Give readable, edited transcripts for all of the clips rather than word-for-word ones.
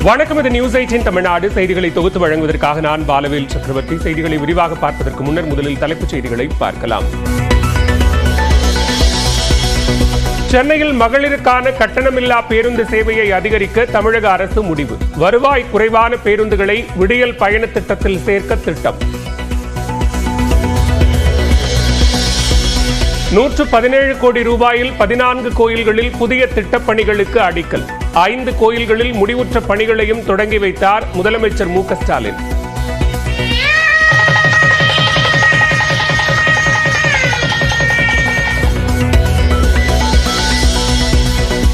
வணக்கம். இது நியூஸ் 18 தமிழ்நாடு. செய்திகளை தொகுத்து வழங்குவதற்காக நான் பாலவேல் சக்கரவர்த்தி. செய்திகளை விரிவாக பார்ப்பதற்கு முன்னர் முதலில் தலைப்புச் செய்திகளை பார்க்கலாம். சென்னையில் மகளிருக்கான கட்டணமில்லா பேருந்து சேவையை அதிகரிக்க தமிழக அரசு முடிவு. வருவாய் குறைவான பேருந்துகளை விடியல் பயண திட்டத்தில் சேர்க்க திட்டம். 117 கோடி ரூபாயில் 14 கோயில்களில் புதிய திட்டப்பணிகளுக்கு அடிக்கல். 5 கோயில்களில் முடிவுற்ற பணிகளையும் தொடங்கி வைத்தார் முதலமைச்சர் மு.க.ஸ்டாலின்.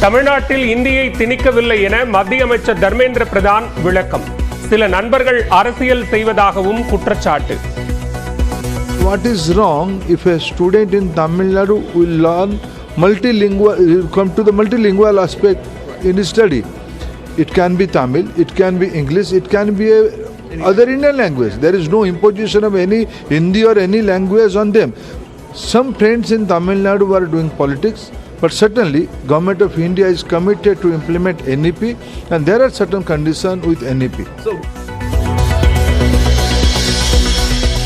தமிழ்நாட்டில் இந்தியை திணிக்கவில்லை என மத்திய அமைச்சர் தர்மேந்திர பிரதான் விளக்கம். சில நண்பர்கள் அரசியல் செய்வதாகவும் குற்றச்சாட்டு. What is wrong if a student in Tamil Nadu will learn multilingual, come to the multilingual aspect in his study? It can be Tamil, it can be English, it can be other Indian language. There is no imposition of any Hindi or any language on them. Some friends in Tamil Nadu are doing politics, but certainly Government of India is committed to implement NEP, and there are certain conditions with NEP.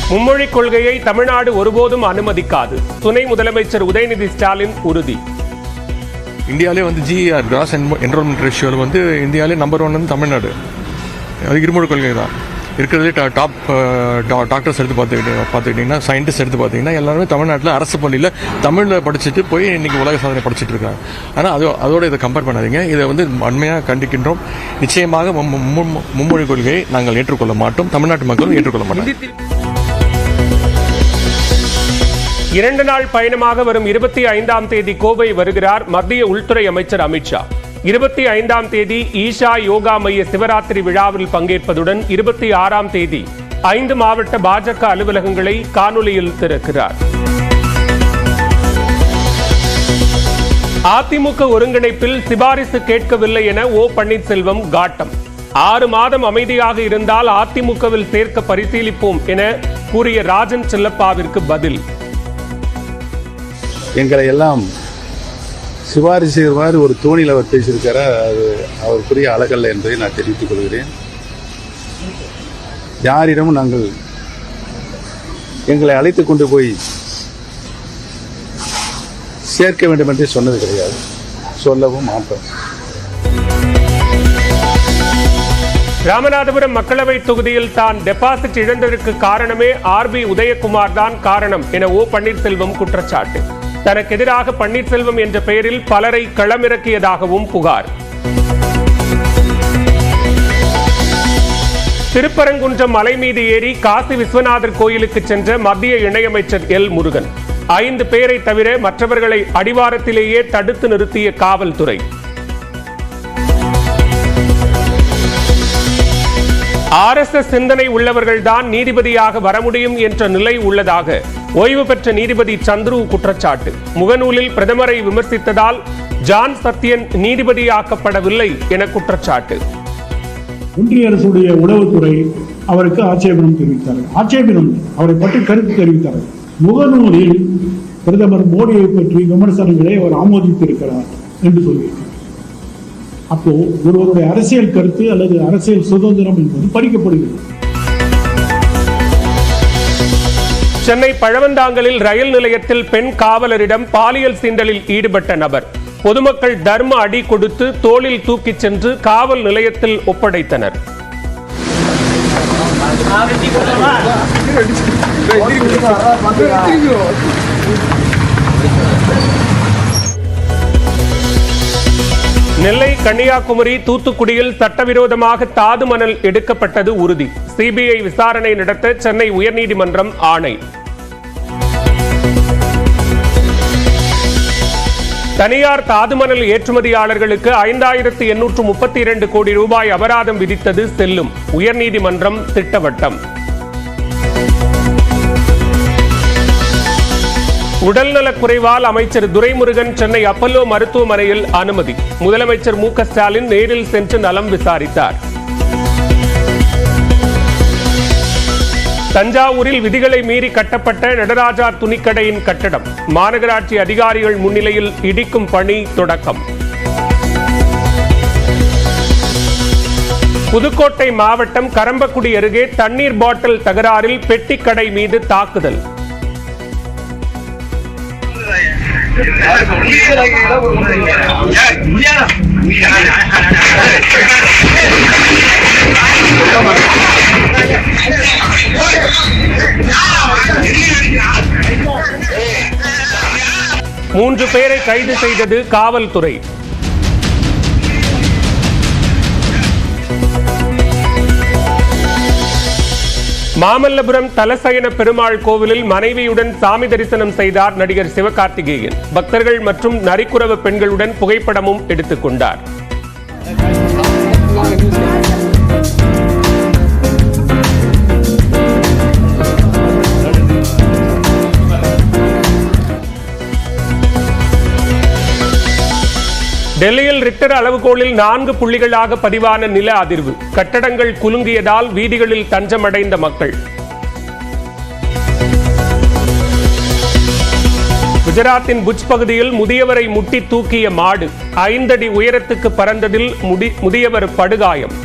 மும்மொழி கொள்கையை தமிழ்நாடு ஒருபோதும் அனுமதிக்காது. துணை முதலமைச்சர் உதயநிதி ஸ்டாலின் உறுதி. இந்தியாவிலே GR cross enrolment ரேஷியோவில் இந்தியாவிலே நம்பர் 1 தமிழ்நாடு. அது இருமொழி கொள்கை தான் இருக்கிறதுலே. டாப் டாக்டர்ஸ் எடுத்து பார்த்துக்கிட்டிங்கன்னா, சயின்டிஸ்ட் எடுத்து பார்த்தீங்கன்னா எல்லாருமே தமிழ்நாட்டில் அரசு பள்ளியில் தமிழில் படிச்சுட்டு போய் இன்றைக்கி உலக சாதனை படிச்சுட்டு இருக்காங்க. ஆனால் அதோட இதை கம்பேர் பண்ணாதீங்க. இதை வன்மையாக கண்டிக்கின்றோம். நிச்சயமாக மும்மொழி கொள்கையை நாங்கள் ஏற்றுக்கொள்ள மாட்டோம். தமிழ்நாட்டு மக்களும் ஏற்றுக்கொள்ள மாட்டோம். 2 நாள் பயணமாக வரும் 25ஆம் தேதி கோவை வருகிறார் மத்திய உள்துறை அமைச்சர் அமித்ஷா. 25ஆம் தேதி ஈஷா யோகா மைய சிவராத்திரி விழாவில் பங்கேற்பதுடன் 26ஆம் தேதி 5 மாவட்ட பாஜக அலுவலகங்களை காணொலியில் திறக்கிறார். அதிமுக ஒருங்கிணைப்பில் சிபாரிசு கேட்கவில்லை என ஓ பன்னீர்செல்வம் காட்டம். 6 மாதம் அமைதியாக இருந்தால் அதிமுகவில் சேர்க்க பரிசீலிப்போம் என கூறிய ராஜன் செல்லப்பாவிற்கு பதில். எங்களை எல்லாம் சிபாரிசு செய்வார் ஒரு தோணியில் அவர் பேசியிருக்கிறார். அது அவருக்குரிய அழகல்ல என்பதை நான் தெரிவித்துக் கொள்கிறேன். யாரிடமும் நாங்கள் எங்களை அழைத்து கொண்டு போய் சேர்க்க வேண்டும் என்று சொன்னது கிடையாது, சொல்லவும் மாட்டோம். ராமநாதபுரம் மக்களவை தொகுதியில் தான் டெபாசிட் இழந்ததற்கு காரணமே ஆர்பி உதயகுமார் தான் காரணம் என ஓ பன்னீர்செல்வம் குற்றச்சாட்டு. தனக்கு எதிராக பன்னீர்செல்வம் என்ற பெயரில் பலரை களமிறக்கியதாகவும் புகார். திருப்பரங்குன்றம் மலை மீது ஏறி காசி விஸ்வநாதர் கோயிலுக்கு சென்ற மத்திய இணையமைச்சர் எல் முருகன். 5 பேரை தவிர மற்றவர்களை அடிவாரத்திலேயே தடுத்து நிறுத்திய காவல்துறை. RSS சிந்தனை உள்ளவர்கள்தான் நீதிபதியாக வர முடியும் என்ற நிலை உள்ளதாக ஓய்வு பெற்ற நீதிபதி சந்துரு குற்றச்சாட்டு. முகநூலில் பிரதமரை விமர்சித்ததால் ஜான் சத்யன் நீதிபதியாக்கப்படவில்லை என குற்றச்சாட்டு. ஒன்றிய அரசுடைய உளவுத்துறை அவருக்கு ஆட்சேபனம் தெரிவித்தார்கள். ஆட்சேபனம் அவரை பற்றி கருத்து தெரிவித்தார்கள். முகநூலில் பிரதமர் மோடியை பற்றி விமர்சனங்களை அவர் ஆமோதித்திருக்கிறார் என்று சொல்லியிருக்கிறார். அப்போ ஒருவருடைய அரசியல் கருத்து அல்லது அரசியல் சுதந்திரம் என்பது பறிக்கப்படுகிறது. சென்னை பழவந்தாங்கலில் ரயில் நிலையத்தில் பெண் காவலரிடம் பாலியல் சீண்டலில் ஈடுபட்ட நபர். பொதுமக்கள் தர்ம அடி கொடுத்து தோளில் தூக்கிச் சென்று காவல் நிலையத்தில் ஒப்படைத்தனர். நெல்லை, கன்னியாகுமரி, தூத்துக்குடியில் சட்டவிரோதமாக தாது மணல் எடுக்கப்பட்டது உறுதி. சிபிஐ விசாரணை நடத்த சென்னை உயர்நீதிமன்றம் ஆணை. தனியார் தாது மணல் ஏற்றுமதியாளர்களுக்கு 5832 கோடி ரூபாய் அபராதம் விதித்தது செல்லும். உயர்நீதிமன்றம் திட்டவட்டம். உடல்நலக் குறைவால் அமைச்சர் துரைமுருகன் சென்னை அப்பல்லோ மருத்துவமனையில் அனுமதி. முதலமைச்சர் மு.க.ஸ்டாலின் நேரில் சென்று நலம் விசாரித்தார். தஞ்சாவூரில் விதிகளை மீறி கட்டப்பட்ட நடராஜா துணிக்கடையின் கட்டடம் மாநகராட்சி அதிகாரிகள் முன்னிலையில் இடிக்கும் பணி தொடக்கம். புதுக்கோட்டை மாவட்டம் கரம்பக்குடி அருகே தண்ணீர் பாட்டில் தகராறில் பெட்டி கடை மீது தாக்குதல். மூன்று பேரை கைது செய்தது காவல்துறை. மாமல்லபுரம் தலசயன பெருமாள் கோவிலில் மனைவியுடன் சாமி தரிசனம் செய்தார் நடிகர் சிவகார்த்திகேயன். பக்தர்கள் மற்றும் நரிக்குறவ பெண்களுடன் புகைப்படமும் எடுத்துக் கொண்டார். டெல்லியில் ரிக்டர் அளவுகோலில் 4 புள்ளிகளாக பதிவான நில அதிர்வு. கட்டடங்கள் குலுங்கியதால் வீதிகளில் தஞ்சமடைந்த மக்கள். குஜராத்தின் புஜ் பகுதியில் முதியவரை முட்டி தூக்கிய மாடு. 5 அடி உயரத்துக்கு பறந்ததில் முதியவர் படுகாயம்.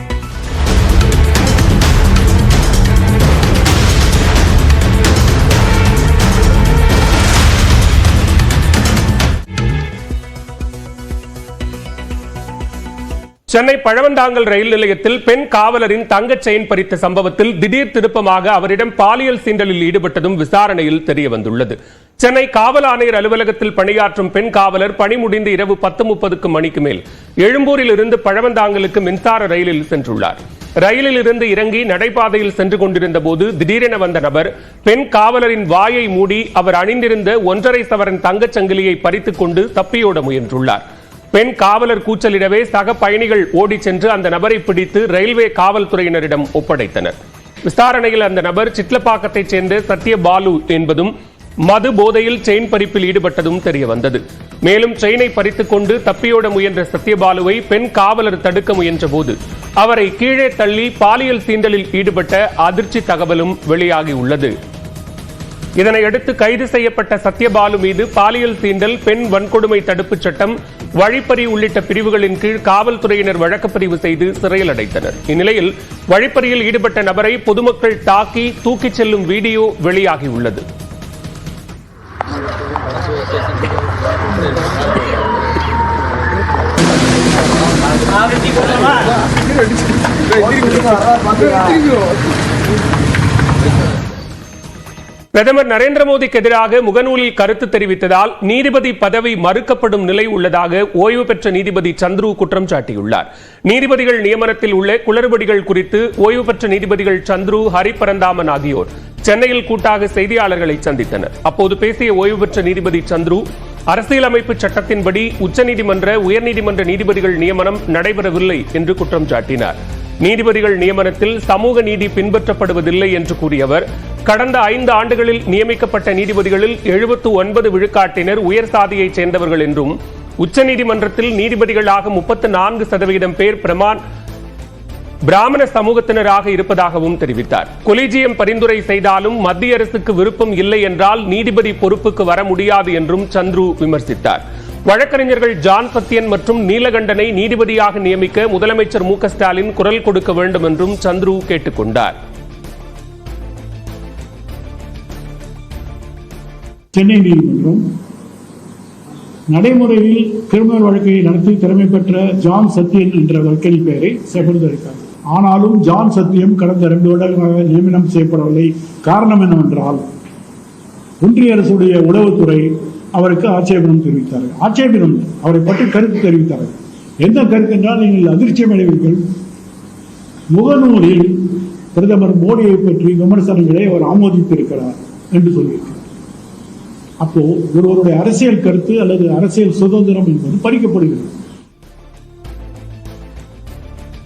சென்னை பழவந்தாங்கல் ரயில் நிலையத்தில் பெண் காவலரின் தங்கச் செயின் பறித்த சம்பவத்தில் திடீர் திருப்பமாக அவரிடம் பாலியல் சீண்டலில் ஈடுபட்டதும் விசாரணையில் தெரியவந்துள்ளது. சென்னை காவல் ஆணையர் அலுவலகத்தில் பணியாற்றும் பெண் காவலர் பணி முடிந்து இரவு 10:30 மணிக்கு மேல் எழும்பூரில் இருந்து பழவந்தாங்கலுக்கு மின்சார ரயிலில் சென்றுள்ளார். ரயிலில் இருந்து இறங்கி நடைபாதையில் சென்று கொண்டிருந்த போது திடீரென வந்த நபர் பெண் காவலரின் வாயை மூடி அவர் அணிந்திருந்த 1.5 சவரன் தங்கச் சங்கிலியை பறித்துக் கொண்டு தப்பியோட முயன்றுள்ளார். பெண் காவலர் கூச்சலிடவே சக பயணிகள் ஓடி சென்று அந்த நபரை பிடித்து ரயில்வே காவல்துறையினரிடம் ஒப்படைத்தனர். விசாரணையில் அந்த நபர் சிட்லப்பாக்கத்தைச் சேர்ந்த சத்யபாலு என்பதும் மது போதையில் செயின் பறிப்பில் ஈடுபட்டதும் தெரியவந்தது. மேலும் செயினை பறித்துக் கொண்டு தப்பியோட முயன்ற சத்யபாலுவை பெண் காவலர் தடுக்க முயன்ற போது அவரை கீழே தள்ளி பாலியல் சீண்டலில் ஈடுபட்ட அதிர்ச்சி தகவலும் வெளியாகியுள்ளது. இதனையடுத்து கைது செய்யப்பட்ட சத்யபாலு மீது பாலியல் சீண்டல், பெண் வன்கொடுமை தடுப்புச் சட்டம், வழிப்பறி உள்ளிட்ட பிரிவுகளின் கீழ் காவல்துறையினர் வழக்குப்பதிவு செய்து சிறையில் அடைத்தனர். இந்நிலையில் வழிப்பறியில் ஈடுபட்ட நபரை பொதுமக்கள் தாக்கி தூக்கிச் செல்லும் வீடியோ வெளியாகியுள்ளது. பிரதமர் நரேந்திர மோடிக்கு எதிராக முகநூலில் கருத்து தெரிவித்ததால் நீதிபதி பதவி மறுக்கப்படும் நிலை உள்ளதாக ஓய்வு பெற்ற நீதிபதி சந்துரு குற்றம் சாட்டியுள்ளார். நீதிபதிகள் நியமனத்தில் உள்ள குளறுபடிகள் குறித்து ஓய்வு பெற்ற நீதிபதிகள் சந்துரு, ஹரிபரந்தாமன் ஆகியோர் சென்னையில் கூட்டாக செய்தியாளர்களை சந்தித்தனர். அப்போது பேசிய ஓய்வு பெற்ற நீதிபதி சந்துரு, அரசியலமைப்பு சட்டத்தின்படி உச்சநீதிமன்ற, உயர்நீதிமன்ற நீதிபதிகள் நியமனம் நடைபெறவில்லை என்று குற்றம் சாட்டினார். நீதிபதிகள் நியமனத்தில் சமூக நீதி பின்பற்றப்படுவதில்லை என்று கூறிய அவர், கடந்த 5 ஆண்டுகளில் நியமிக்கப்பட்ட நீதிபதிகளில் 79 விழுக்காட்டினர் உயர் சாதியைச் சேர்ந்தவர்கள் என்றும், உச்சநீதிமன்றத்தில் நீதிபதிகளாக 34% பேர் பிராமண சமூகத்தினராக இருப்பதாகவும் தெரிவித்தார். கொலிஜியம் பரிந்துரை செய்தாலும் மத்திய அரசுக்கு விருப்பம் இல்லை என்றால் நீதிபதி பொறுப்புக்கு வர முடியாது என்றும் சந்துரு விமர்சித்தார். வழக்கறிஞர்கள் ஜான் சத்யன் மற்றும் நீலகண்டனை நீதிபதியாக நியமிக்க முதலமைச்சர் மு க ஸ்டாலின் குரல் கொடுக்க வேண்டும் என்றும் சந்துரு கேட்டுக் கொண்டார். சென்னை நீதிமன்றம் நடைமுறையில் கிரிமினல் வழக்கை நடத்தி திறமை பெற்ற ஜான் சத்யன் என்ற வழக்கறிஞர் பெயரை செபர்ந்தளித்தார். ஆனாலும் ஜான் சத்யம் கடந்த 2 வருடங்களாக நியமனம் செய்யப்படவில்லை. காரணம் என்னவென்றால், ஒன்றிய அரசுடைய உளவுத்துறை அவருக்கு ஆட்சேபனம் தெரிவித்தார்கள். ஆட்சேபனம் அவரை பற்றி கருத்து தெரிவித்தார்கள். எந்த கருத்து என்றால், நீங்கள் அதிர்ச்சியம் அடைவீர்கள், முகநூலில் பிரதமர் மோடியை பற்றி விமர்சனங்களை அவர் ஆமோதித்திருக்கிறார் என்று சொல்லியிருக்கிறார். அப்போ ஒருவருடைய அரசியல் கருத்து அல்லது அரசியல் சுதந்திரம் என்பது பறிக்கப்படுகிறது.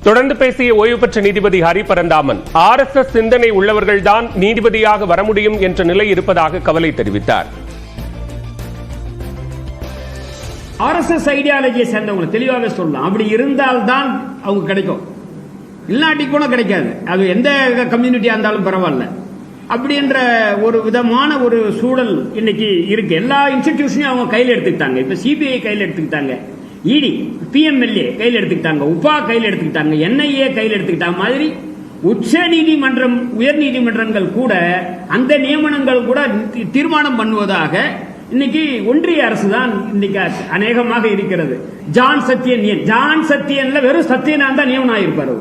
தொடர்ந்து பேசிய ஓய்வு பெற்ற நீதிபதி ஹரிபரந்தாமன், RSS சிந்தனை உள்ளவர்கள்தான் நீதிபதியாக வர முடியும் என்ற நிலை இருப்பதாக கவலை தெரிவித்தார். RSS ஐடியாலஜியை சேர்ந்தவங்க தெளிவாகவே சொல்லலாம். அப்படி இருந்தால்தான் அவங்க கிடைக்கும், இல்லாட்டி கூட கிடைக்காது. அது எந்த கம்யூனிட்டியா இருந்தாலும் பரவாயில்ல. அப்படின்ற ஒரு விதமான ஒரு சூழல் இன்னைக்கு இருக்கு. எல்லா இன்ஸ்டிடியூஷனையும் அவங்க கையில் எடுத்துக்கிட்டாங்க. இப்ப CBI கையில் எடுத்துக்கிட்டாங்க. இடி பிஎம்எல்ஏ கையில் எடுத்துக்கிட்டாங்க, உபா கையில் எடுத்துக்கிட்டாங்க, என்ஐஏ கையில் எடுத்துக்கிட்டாங்க மாதிரி உச்ச நீதிமன்றம் உயர் நீதிமன்றங்கள் கூட அந்த நியமனங்கள் கூட தீர்மானம் பண்ணுவதாக இன்னைக்கு ஒன்றிய அரசு தான் இன்னைக்கு அநேகமாக இருக்கிறது. ஜான் சத்யன் வெறும் சத்யனா தான் நியமனம் ஆயிருப்பார்.